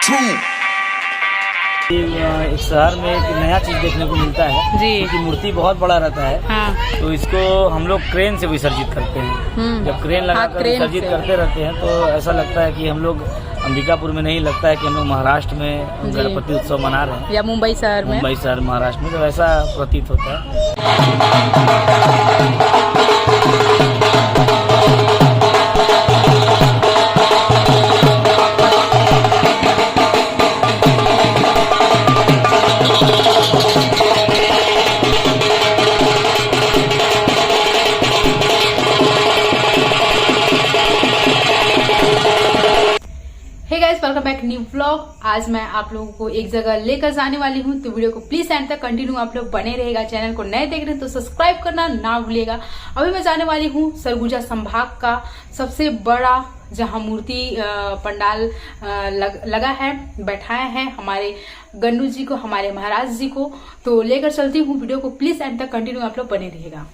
एक शहर में एक नया चीज देखने को मिलता है जी, क्योंकि मूर्ति बहुत बड़ा रहता है। हाँ। तो इसको हम लोग क्रेन से विसर्जित करते हैं। जब क्रेन लगाकर विसर्जित करते रहते हैं तो ऐसा लगता है कि हम लोग अंबिकापुर में नहीं, लगता है कि हम लोग महाराष्ट्र में गणपति उत्सव मना रहे हैं, या मुंबई शहर महाराष्ट्र में, तो ऐसा प्रतीत होता है। Hey guys, welcome back new vlog. आज मैं आप लोगों को एक जगह लेकर जाने वाली हूँ, तो वीडियो को प्लीज एंड तक कंटिन्यू आप लोग बने रहेगा। चैनल को नए देख रहे हैं तो सब्सक्राइब करना ना भूलिएगा। अभी मैं जाने वाली हूँ सरगुजा संभाग का सबसे बड़ा, जहाँ मूर्ति पंडाल लगा है, बैठाए हैं हमारे गन्नू जी को, हमारे महाराज जी को, तो लेकर चलती हूँ। वीडियो को प्लीज एंड तक कंटिन्यू आप लोग बने रहिएगा।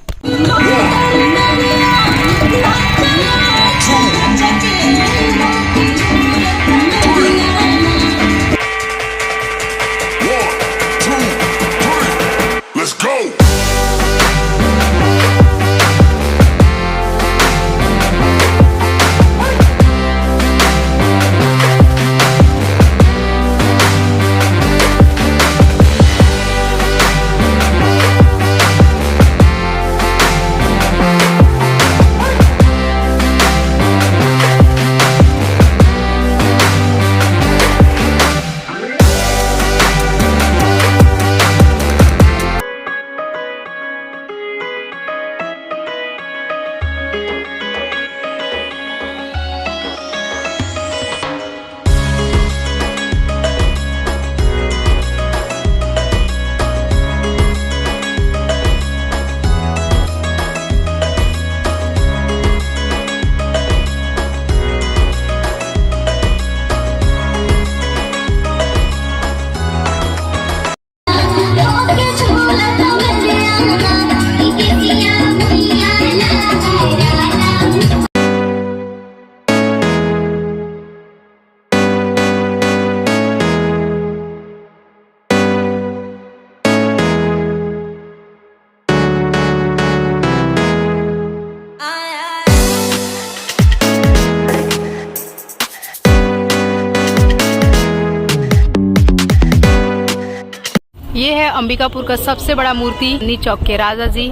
ये है अंबिकापुर का सबसे बड़ा मूर्ति, नी चौक के राजा जी,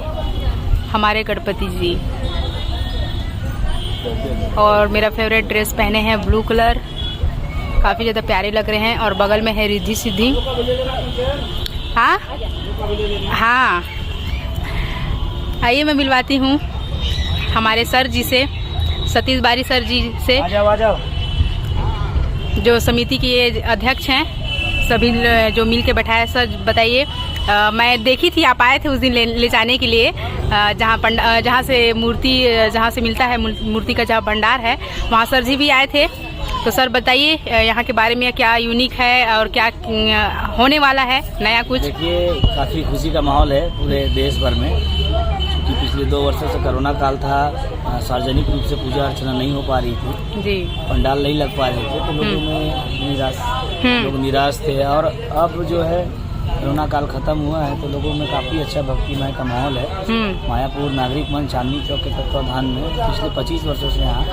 हमारे गणपति जी। और मेरा फेवरेट ड्रेस पहने हैं ब्लू कलर, काफी ज्यादा प्यारे लग रहे हैं। और बगल में है रिद्धि सिद्धि। हाँ हाँ, आइए मैं मिलवाती हूँ हमारे सर जी से, सतीश बारी सर जी से, आ जाओ। जो समिति के अध्यक्ष हैं, सभी जो मिल के बैठाया। सर बताइए, मैं देखी थी आप आए थे उस दिन ले जाने के लिए, जहाँ से मूर्ति, जहाँ से मिलता है मूर्ति का जहाँ भंडार है, वहाँ सर जी भी आए थे। तो सर बताइए यहाँ के बारे में, क्या यूनिक है और क्या होने वाला है नया कुछ। देखिए, काफ़ी खुशी का माहौल है पूरे देश भर में, क्योंकि पिछले 2 वर्षों से कोरोना काल था, सार्वजनिक रूप से पूजा अर्चना नहीं हो पा रही थी जी, पंडाल नहीं लग पा रहे थे, तो लोगों में लोग निराश थे। और अब जो है कोरोना काल खत्म हुआ है तो लोगों में काफ़ी अच्छा भक्तिमय का माहौल है। मायापुर नागरिक मंच चांदनी चौक के तत्वाधान में पिछले 25 वर्षों से यहाँ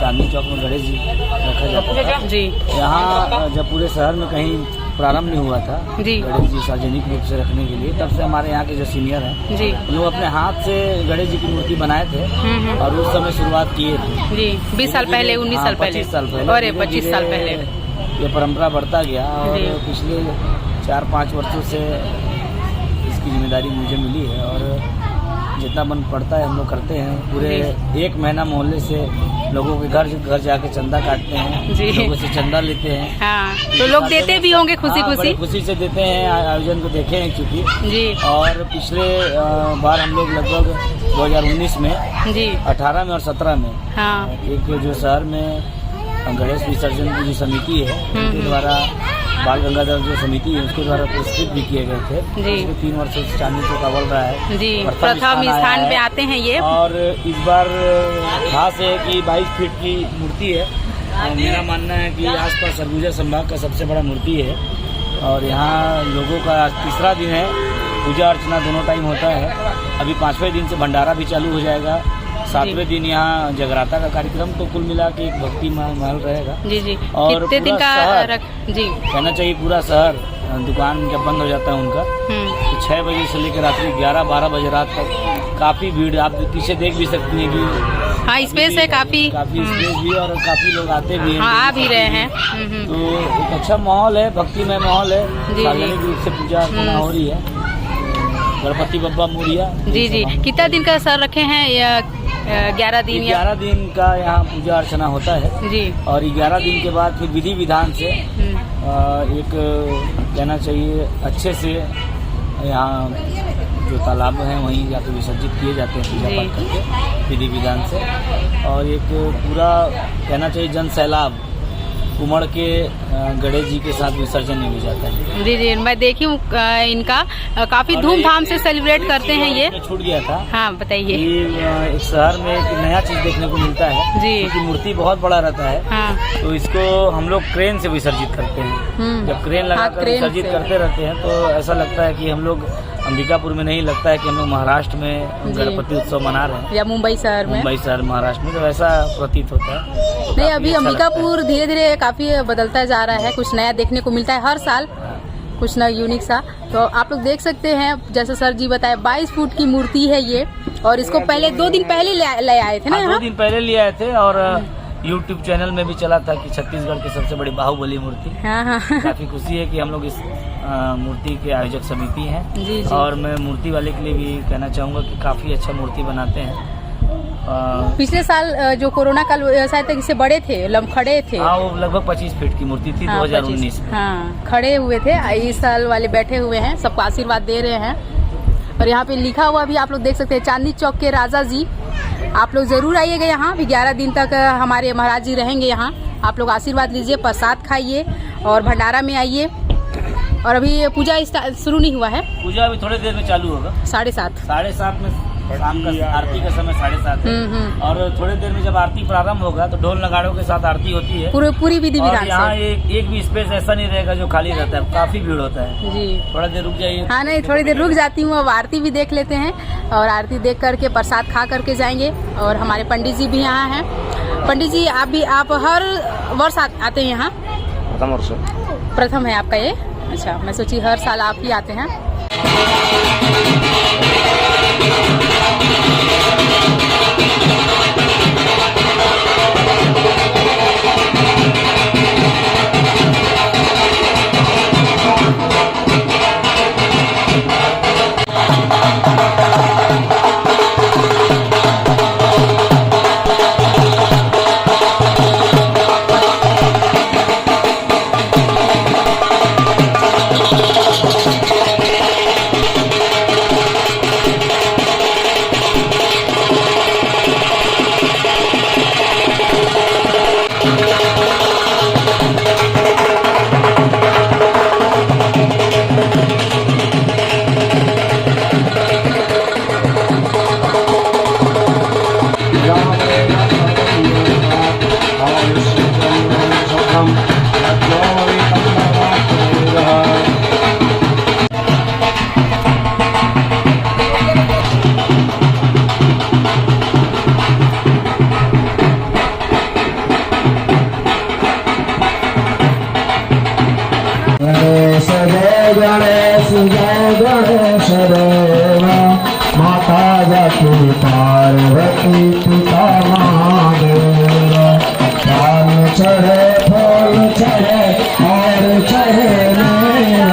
चांदनी चौक में गणेश जी रखा जाता है जी। यहाँ जब पूरे शहर में कहीं प्रारंभ नहीं हुआ था गणेश जी सार्वजनिक रूप से रखने के लिए, तब से हमारे यहाँ के जो सीनियर हैं जी, लोग अपने हाथ से गणेश जी की मूर्ति बनाए थे और उस समय शुरुआत किए थे जी। 20 साल पहले, 19 साल पहले, 25 साल पहले, और 25 साल पहले ये परंपरा बढ़ता गया। और पिछले 4-5 वर्षों से इसकी जिम्मेदारी मुझे मिली है, और जितना मन पड़ता है हम लोग करते हैं। पूरे 1 महीना मोहल्ले से लोगों के घर जाके चंदा काटते हैं, लोगों से चंदा लेते हैं। हाँ, तो लोग देते भी होंगे खुशी से देते हैं। आयोजन को देखे हैं चूँकि जी। और पिछले बार हम लोग लगभग 2019 में जी, 18 में और 17 में एक जो शहर में गणेश विसर्जन की जो समिति है उनके द्वारा, बाल गंगाधर जो समिति है उसके द्वारा पुरस्कृत भी किए गए थे जी। 3 वर्षों से चांदनी चौक अव्वल रहा है जी, प्रथम स्थान पे आते हैं ये। और इस बार खास है कि 22 फीट की मूर्ति है मेरा मानना है कि आसपास सरगुजा संभाग का सबसे बड़ा मूर्ति है और यहाँ लोगों का आज तीसरा दिन है। पूजा अर्चना दोनों टाइम होता है। अभी 5वें दिन से भंडारा भी चालू हो जाएगा। 7वें दिन यहाँ जगराता का कार्यक्रम, तो कुल मिला के एक भक्ति महल रहेगा। जी जी। और कितने दिन का जी कहना चाहिए पूरा शहर, दुकान जब बंद हो जाता है उनका तो 6 बजे से लेकर रात्रि 11-12 बजे रात तक काफ़ी भीड़, आप पीछे देख भी सकती हैं कि हाँ स्पेस है काफ़ी स्पेस भी और काफ़ी लोग आते भी हैं। हाँ आ भी रहे हैं। तो एक अच्छा माहौल है, भक्तिमय माहौल है। सार्वजनिक रूप से पूजा अर्चना हो रही है। गणपति बप्पा मोरिया। जी जी। कितना दिन का सर रखे हैं या 11 दिन? 11 दिन का यहाँ पूजा अर्चना होता है जी। और 11 दिन के बाद फिर विधि विधान से एक कहना चाहिए अच्छे से यहाँ जो तालाब हैं वहीं जाकर विसर्जित किए जाते हैं पूजा पाठ करके विधि विधान से। और एक पूरा कहना चाहिए जन सैलाब उमड़ के गणेश जी के साथ विसर्जन में भी जाता है। जी जी। मैं देखी हूँ इनका काफी धूमधाम से सेलिब्रेट करते हैं ये। छूट गया था। हाँ बताइए। एक शहर में एक नया चीज देखने को मिलता है जी, क्योंकि मूर्ति बहुत बड़ा रहता है। हाँ। तो इसको हम लोग क्रेन से विसर्जित करते हैं। जब क्रेन लगाकर विसर्जित करते रहते हैं तो ऐसा लगता है कि हम लोग अंबिकापुर में नहीं, लगता है कि हम लोग महाराष्ट्र में गणपति उत्सव मना रहे हैं, या मुंबई शहर महाराष्ट्र में, तो ऐसा प्रतीत होता है। तो नहीं, अभी अंबिकापुर धीरे धीरे काफी बदलता जा रहा है, कुछ नया देखने को मिलता है हर साल, कुछ ना यूनिक सा। तो आप लोग देख सकते हैं, जैसे सर जी बताए 22 फुट की मूर्ति है ये, और इसको पहले 2 दिन पहले ले आए थे ना? 2 दिन पहले ले आए थे और YouTube चैनल में भी चला था कि छत्तीसगढ़ की सबसे बड़ी बाहुबली मूर्ति। हाँ। काफी खुशी है कि हम लोग इस मूर्ति के आयोजक समिति हैं। जी। और मैं मूर्ति वाले के लिए भी कहना चाहूँगा कि काफी अच्छा मूर्ति बनाते हैं। पिछले साल जो कोरोना काल शायद तक इससे बड़े थे, लमखड़े थे। हाँ, वो लगभग 25 फीट की मूर्ति थी। 2019 में। हाँ, खड़े हुए थे। इस साल वाले बैठे हुए हैं, सबको आशीर्वाद दे रहे हैं। और यहाँ पे लिखा हुआ भी आप लोग देख सकते हैं, चांदनी चौक के राजा जी। आप लोग जरूर आइएगा यहाँ भी। 11 दिन तक हमारे महाराज जी रहेंगे यहाँ। आप लोग आशीर्वाद लीजिए, प्रसाद खाइए और भंडारा में आइए। और अभी पूजा शुरू नहीं हुआ है, पूजा अभी थोड़ी देर में चालू होगा। 7:30 में शाम का आरती का समय 7:30। और थोड़ी देर में जब आरती प्रारंभ होगा तो ढोल नगाड़ों के साथ आरती होती है पूरी विधि विधान। यहाँ एक भी स्पेस ऐसा नहीं रहेगा जो खाली रहता है, काफी भीड़ होता है जी। थोड़ा देर रुक जाइए। हाँ नहीं, थोड़ी देर रुक जाती हूँ। अब आरती भी देख लेते हैं और आरती देख करके प्रसाद खा करके जाएंगे। और हमारे पंडित जी भी यहाँ हैं। पंडित जी आप हर वर्ष आते हैं यहाँ? प्रथम है आपका ये? अच्छा, मैं सोची हर साल आप ही आते हैं। गणेश देवा माता जति पार्वती पिता महादेवा। पान चढ़े फूल चढ़े और चढ़े मेरा,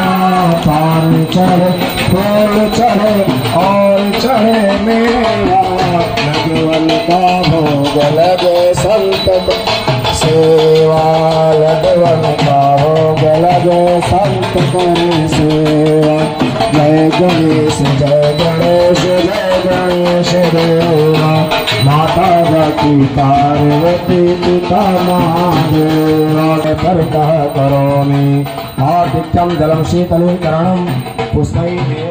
पान चढ़े फूल चढ़े और चढ़े मेरा। लगवन का भोग लगे संत सेवा, लगवन का भोग लगे संत करे सेवा। जय गणेश जय गणेश जय गणेश देवा। माता जति पार्वती पिता महादेवा। परितः करोमि आतिथ्यं जलं शीतलीकरणं पुष्पैरेवाभिनन्दनं।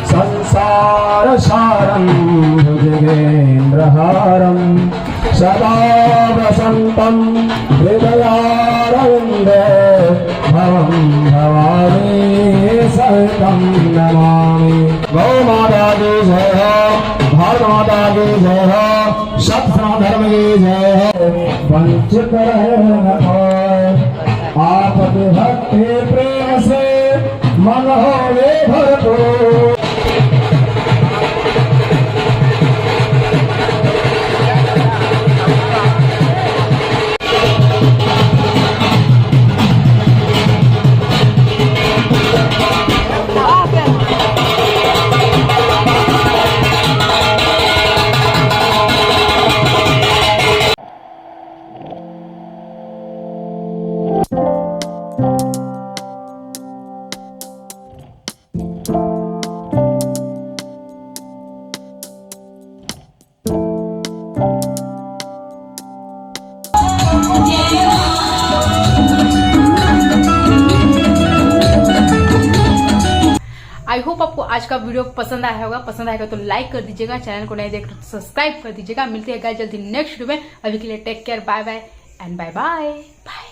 संसार सार शुभकरं भुजगेन्द्रहारं सदा वसन्तं हृदयारविन्दे भवं भवानी सहितं नमामि। गौ माता की जय हो, भारत माता की जय हो, सत्य धर्म की जय हो। वंचित रहे न कोई, आप भक्ति प्रेम से मन होवे भरपूर। आई होप आपको आज का वीडियो पसंद आया होगा। पसंद आएगा तो लाइक कर दीजिएगा, चैनल को नए देख तो सब्सक्राइब कर दीजिएगा। मिलते हैं गाइस जल्दी नेक्स्ट वीडियो में। अभी के लिए take care, bye bye and bye bye bye.